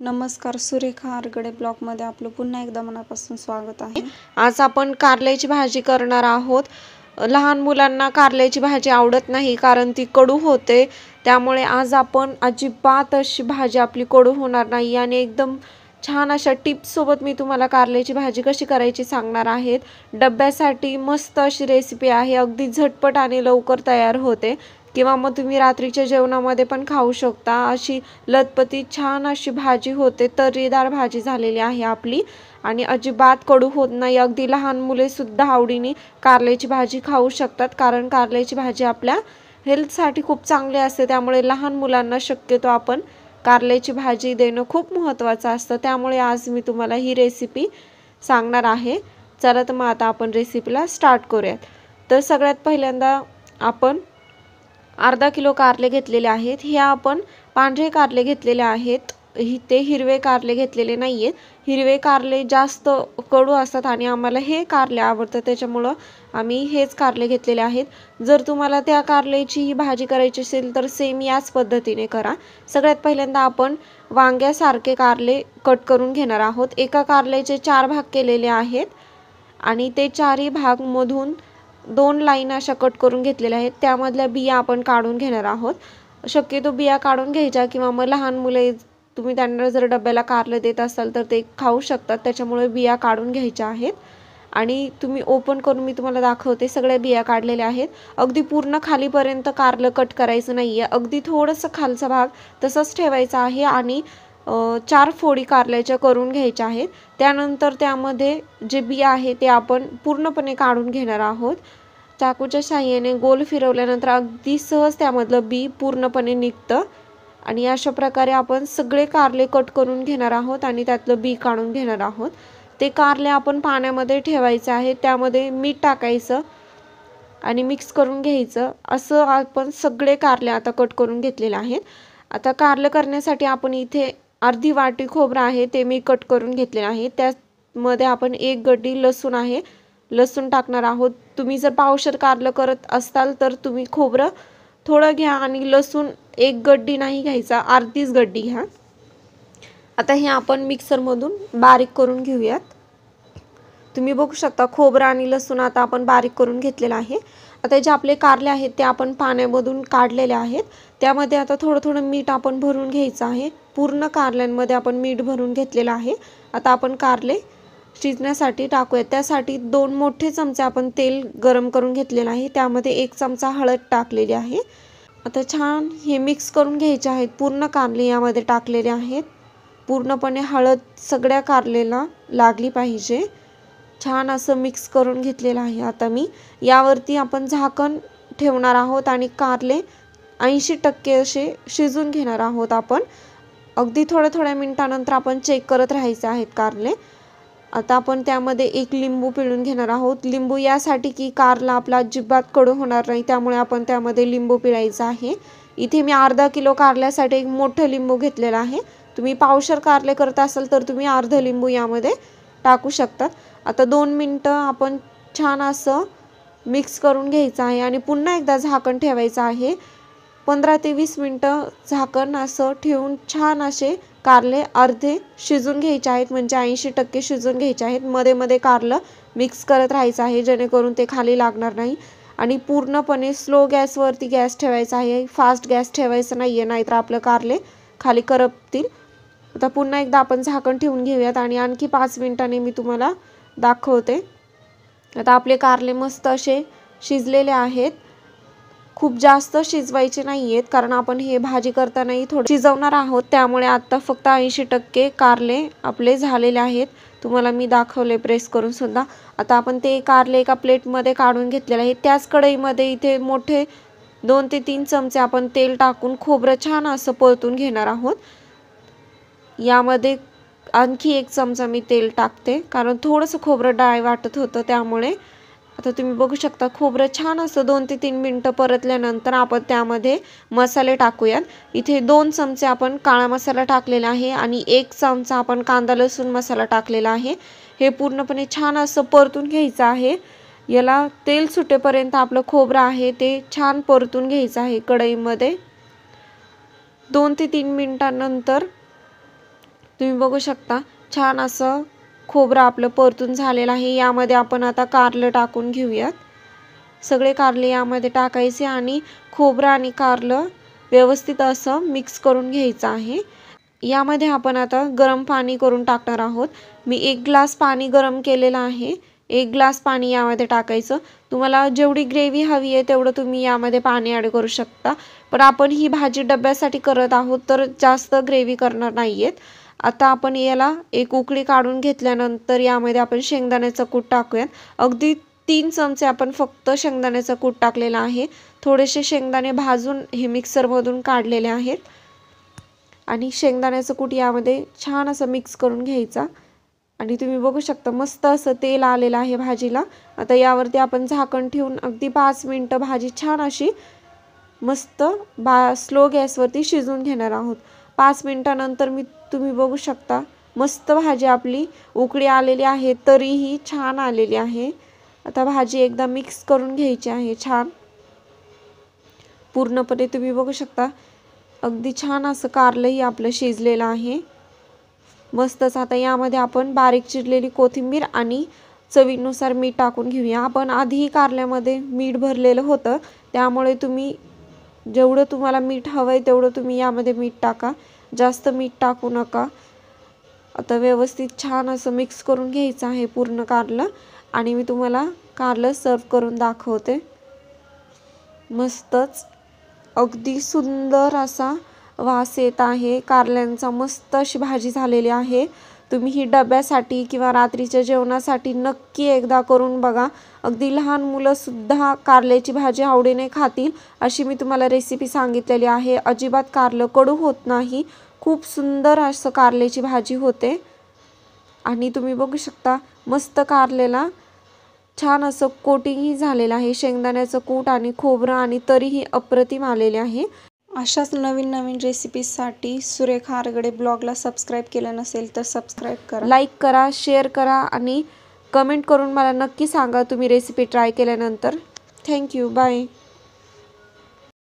नमस्कार, सुरेखा आरगडे ब्लॉगमध्ये आपलं पुन्हा एकदा मनापासून स्वागत आहे। आज आपण कारल्याची भाजी करणार आहोत। लहान मुलांना कारल्याची भाजी आवडत नाही कारण ती कडू होते, त्यामुळे आज आपण अजिबात अशी भाजी आपली कडू होणार नाही आणि एकदम छान अशा टिप्स सोबत मी तुम्हाला कारल्याची भाजी कशी करायची सांगणार आहे। डब्यासाठी मस्त अशी रेसिपी आहे, अगदी झटपट आणि लवकर तयार होते किंवा मग तुम्ही रात्रीच्या जेवणामध्ये पण खाऊ शकता। अशी लतपती छान अशी भाजी होते, तर्रीदार भाजी झालेली आहे आपली आणि अजिबात कडू होत नाही। अगदी लहान मुले सुद्धा आवडीने कारल्याची भाजी खाऊ शकतात कारण कारल्याची भाजी आपल्या हेल्थसाठी खूप चांगली असते, त्यामुळे लहान मुलांना शक्यतो आपण कारल्याची भाजी देणं खूप महत्त्वाचं असतं। त्यामुळे आज मी तुम्हाला ही रेसिपी सांगणार आहे। चला तर मग आता आपण रेसिपीला स्टार्ट करूयात। तर सगळ्यात पहिल्यांदा आपण अर्धा किलो कारले घेतलेले आहेत। हे आपण पांढरे कारले घेतलेले आहेत, ते हिरवे कारले घेतलेले नाही आहेत। हिरवे कारले जास्त कडू असतात आणि आम्हाला हे कारले आवडतात, त्याच्यामुळं आम्ही हेच कारले घेतलेले आहेत। जर तुम्हाला त्या कारल्याची ही भाजी करायची असेल तर सेम याच पद्धतीने करा। सगळ्यात पहिल्यांदा आपण वांग्यासारखे कारले कट करून घेणार आहोत। एका कारल्याचे 4 भाग केलेले आहेत आणि ते 4ही भाग मधून 2 लाईन अशा कट करून घेतलेल्या आहेत। त्यामधल्या बिया आपण काढून घेणार आहोत। शक्यतो बिया काढून घ्यायच्या किंवा मग लहान मुले तुम्ही त्यांना जर डब्याला कारले देत असाल तर ते खाऊ शकतात, त्याच्यामुळे बिया काढून घ्यायच्या आहेत। आणि तुम्ही ओपन करून मी तुम्हाला दाखवते, सगळ्या बिया काढलेल्या आहेत। अगदी पूर्ण खालीपर्यंत कारलं कट करायचं नाही आहे, अगदी थोडंसं खालचा भाग तसंच ठेवायचा आहे आणि 4 फोडी कारल्याच्या करून घ्यायच्या आहेत। त्यानंतर त्यामध्ये जे बिया आहे ते आपण पूर्णपणे काढून घेणार आहोत। चाकूच्या साहाय्याने गोल फिरवल्यानंतर अगदी सहज त्यामधलं बी पूर्णपणे निघतं आणि अशा प्रकारे आपण सगळे कारले कट करून घेणार आहोत आणि त्यातलं बी काढून घेणार आहोत। ते कारले आपण पाण्यामध्ये ठेवायचे आहे, त्यामध्ये मीठ टाकायचं आणि मिक्स करून घ्यायचं। असं आपण सगळे कारले आता कट करून घेतलेले आहेत। आता कारले करण्यासाठी आपण इथे अर्धी वाटी खोबरं आहे ते मी कट करून घेतलेलं आहे। त्यामध्ये आपण 1 गड्डी लसूण आहे, लसूण टाकणार आहोत। तुम्ही जर पावशेर कारलं करत असाल तर तुम्ही खोबरं थोडं घ्या आणि लसूण 1 गड्डी नाही घ्यायचा, अर्धीच गड्डी घ्या। आता हे आपण मिक्सरमधून बारीक करून घेऊयात। तुम्ही बघू शकता खोबरं आणि लसूण आता आपण बारीक करून घेतलेलं आहे। आता जे आपले कारले आहेत ते आपण पाण्यामधून काढलेले आहेत। त्यामध्ये आता थोडं थोडं मीठ आपण भरून घ्यायचं आहे। पूर्ण कारल्यांमध्ये आपण मीठ भरून घेतलेलं आहे। आता आपण कारले शिजण्यासाठी टाकूयात। त्यासाठी 2 मोठे चमचे आपण तेल गरम करून घेतलेलं आहे, त्यामध्ये 1 चमचा हळद टाकलेली आहे। आता छान हे मिक्स करून घ्यायचे आहेत। पूर्ण कारले यामध्ये टाकलेले आहेत, पूर्णपणे हळद सगळ्या कारलेला लागली पाहिजे। छान असं मिक्स करून घेतलेलं आहे। आता मी यावरती आपण झाकण ठेवणार आहोत आणि कारले 80% असे शिजून घेणार आहोत आपण। अगदी थोड्या थोड्या मिनिटानंतर आपण चेक करत राहायचे आहेत कारले। आता आपण त्यामध्ये 1 लिंबू पिळून घेणार आहोत। लिंबू यासाठी की कारला आपला अजिबात कडू होणार नाही, त्यामुळे आपण त्यामध्ये लिंबू पिळायचा आहे। इथे मी अर्धा किलो कारल्यासाठी 1 मोठं लिंबू घेतलेला आहे। तुम्ही पावशेर कारले करत असाल तर तुम्ही अर्ध लिंबू यामध्ये टाकू शकतात। आता 2 मिनिटं आपण छान असं मिक्स करून घ्यायचं आहे आणि पुन्हा एकदा झाकण ठेवायचं आहे। 15 ते 20 मिनिटं झाकण असं ठेवून छान असे कारले अर्धे शिजून घ्यायचे आहेत, म्हणजे 80% शिजून घ्यायचे आहेत। मध्ये मध्ये कारलं मिक्स करत राहायचं आहे जेणेकरून ते खाली लागणार नाही आणि पूर्णपणे स्लो गॅसवरती गॅस ठेवायचा आहे, फास्ट गॅस ठेवायचा नाही आहे, नाहीतर आपलं कारले खाली करपतील। आता पुन्हा एकदा आपण झाकण ठेवून घेऊयात आणि आणखी 5 मिनिटांनी मी तुम्हाला दाखवते। आता आपले कारले मस्त असे शिजलेले आहेत। खूप जास्त शिजवायचे नाही आहेत कारण आपण हे भाजी करतानाही थोडं शिजवणार आहोत, त्यामुळे आता फक्त 80% कारले आपले झालेले आहेत। तुम्हाला मी दाखवले प्रेस करून सुद्धा। आता आपण ते कारले एका प्लेटमध्ये काढून घेतलेले आहेत। त्याच कढईमध्ये इथे मोठे 2 ते 3 चमचे आपण तेल टाकून खोबरं छान असं परतून घेणार आहोत। यामध्ये आणखी 1 चमचा मी तेल टाकते कारण थोडंसं खोबरं डाळ वाटत होतं, त्यामुळे। आता तुम्ही बघू शकता खोबरं छान असं 2 ते 3 मिनिटं परतल्यानंतर आपण त्यामध्ये मसाले टाकूयात। इथे 2 चमचे आपण काळा मसाला टाकलेला आहे आणि 1 चमचा आपण कांदा लसूण मसाला टाकलेला आहे। हे पूर्णपणे छान असं परतून घ्यायचं आहे। याला तेल सुटेपर्यंत आपलं खोबरं आहे ते छान परतून घ्यायचं आहे कढईमध्ये। 2 ते 3 मिनिटांनंतर तुम्ही बघू शकता छान असं खोबरं आपलं परतून झालेलं आहे. यामध्ये आपण आता कारलं टाकून घेऊयात. सगळे कारले यामध्ये टाकायचे आणि खोबरं आणि कारलं व्यवस्थित असं मिक्स करून घ्यायचं आहे. यामध्ये आपण आता गरम पाणी करून टाकणार आहोत. मी 1 ग्लास पाणी गरम केलेलं आहे. 1 ग्लास पाणी यामध्ये टाकायचं. तुम्हाला जेवढी ग्रेव्ही हवी आहे तेवढं तुम्ही यामध्ये पाणी ॲड करू शकता. पण आपण ही भाजी डब्यासाठी करत आहोत तर जास्त ग्रेव्ही करणार नाही आहेत. आता आपण याला एक उकळी काढून घेतल्यानंतर यामध्ये आपण शेंगदाण्याचं कूट टाकूयात. अगदी 3 चमचे आपण फक्त शेंगदाण्याचं कूट टाकलेलं आहे. थोडेसे शेंगदाणे भाजून हे मिक्सरमधून काढलेले आहेत आणि शेंगदाण्याचं कूट यामध्ये छान असं मिक्स करून घ्यायचा. आणि तुम्ही बघू शकता मस्त असं तेल आलेलं आहे भाजीला. आता यावरती आपण झाकण ठेवून अगदी 5 मिनिटं भाजी छान अशी मस्त स्लो गॅसवरती शिजवून घेणार आहोत. 5 मिनिटानंतर तुम्ही बघू शकता मस्त भाजी आपली उकळी आलेली आहे, तरीही छान आलेली आहे. आता भाजी एकदा मिक्स करून घ्यायची आहे छान पूर्णपणे. तुम्ही बघू शकता अगदी छान असं कारलंही आपलं शिजलेलं आहे मस्तच. आता यामध्ये आपण बारीक चिरलेली कोथिंबीर आणि चवीनुसार मीठ टाकून घेऊया. आपण आधीही कारल्यामध्ये मीठ भरलेलं होतं, त्यामुळे तुम्ही जेवढं तुम्हाला मीठ हवं आहे तेवढं तुम्ही यामध्ये मीठ टाका, जास्त मीठ टाकू नका. आता व्यवस्थित छान असं मिक्स करून घ्यायचं आहे पूर्ण कारलं आणि मी तुम्हाला कारलं सर्व करून दाखवते. मस्तच अगदी सुंदर असा वास येत आहे कारल्यांचा. मस्त अशी भाजी झालेली आहे. तुम्ही ही डब्यासाठी किंवा रात्रीच्या जेवणासाठी नक्की एकदा करून बघा. अगदी लहान मुलंसुद्धा कारल्याची भाजी आवडीने खातील अशी मी तुम्हाला रेसिपी सांगितलेली आहे. अजिबात कारलं कडू होत नाही. खूप सुंदर असं कारल्याची भाजी होते. आणि तुम्ही बघू शकता मस्त कारलेला छान असं कोटिंगही झालेलं आहे शेंगदाण्याचं कूट आणि खोबरं आणि तरीही अप्रतिम आलेले आहे. अशाच नवीन नवीन रेसिपीजसाठी सुरेखा आरगडे ब्लॉगला सबस्क्राईब केलं नसेल तर सबस्क्राईब करा, लाईक करा, शेअर करा आणि कमेंट करून मला नक्की सांगा तुम्ही रेसिपी ट्राय केल्यानंतर. थँक्यू. बाय.